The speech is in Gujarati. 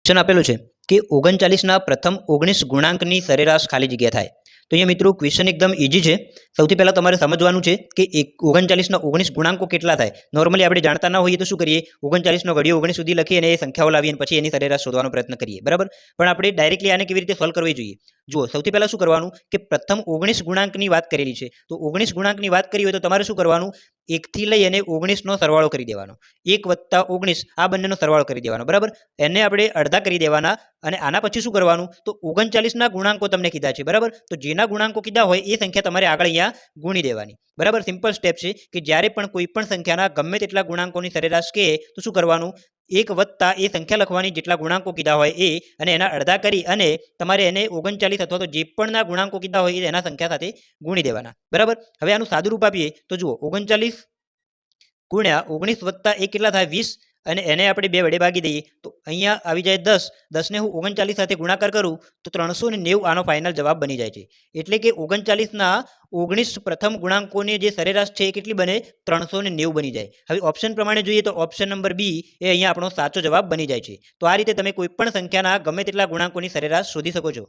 ક્વેશ્ચન આપેલું છે કે 39ના પ્રથમ 19 ગુણાંકની સરેરાશ ખાલી જગ્યા થાય. તો અહીંયા મિત્રો ક્વેશ્ચન એકદમ ઇઝી છે. સૌથી પહેલાં તમારે સમજવાનું છે કે 39ના 19 ગુણાંકો કેટલા થાય. નોર્મલી આપણે જાણતા ના હોઈએ તો શું કરીએ, 39નો ઘડિયો 19 સુધી લખીએ અને એ સંખ્યાઓ લાવીએ અને પછી એની સરેરાશ શોધવાનો પ્રયત્ન કરીએ, બરાબર. પણ આપણે ડાયરેક્ટલી આને કેવી રીતે સોલ્વ કરવી જોઈએ. જુઓ, સૌથી પહેલાં શું કરવાનું કે પ્રથમ 19 ગુણાંકની વાત કરેલી છે, તો 19 ગુણાંકની વાત કરી હોય તો તમારે શું કરવાનું, 1 થી લઈ અને 19નો સરવાળો કરી દેવાનો. 1 + 19 આ બંનેનો સરવાળો કરી દેવાનો, બરાબર. એને આપણે અડધા કરી દેવાના અને આના પછી શું કરવાનું, તો 39ના ગુણાંકો તમને કીધા છે, બરાબર. તો જેના ગુણાંકો કીધા હોય એ સંખ્યા તમારે આગળ અહીંયા ગુણી દેવાની, બરાબર. સિમ્પલ સ્ટેપ છે કે જ્યારે પણ કોઈ પણ સંખ્યાના ગમે તેટલા ગુણાંકોની સરેરાશ કહે તો શું કરવાનું, 1 વત્તા એ સંખ્યા લખવાની જેટલા ગુણાંકો કીધા હોય એ, અને એના અડધા કરી અને તમારે એને 39 અથવા તો જે પણના ગુણાંકો કીધા હોય એ એના સંખ્યા સાથે ગુણી દેવાના, બરાબર. હવે આનું સાદું રૂપ આપીએ તો જુઓ, 39 ગુણ્યા 19 વત્તા એ કેટલા થાય, 20, અને એને આપણે 2 વડે ભાગી દઈએ તો અહીંયા આવી જાય 10. 10ને હું 39 સાથે ગુણાકાર કરું તો 390 આનો ફાઇનલ જવાબ બની જાય છે. એટલે કે 39ના 19 પ્રથમ ગુણાંકોની જે સરેરાશ છે એ કેટલી બને, 390 બની જાય. હવે ઓપ્શન પ્રમાણે જોઈએ તો ઓપ્શન નંબર બી એ અહીંયા આપણો સાચો જવાબ બની જાય છે. તો આ રીતે તમે કોઈ પણ સંખ્યાના ગમે તેટલા ગુણાંકોની સરેરાશ શોધી શકો છો.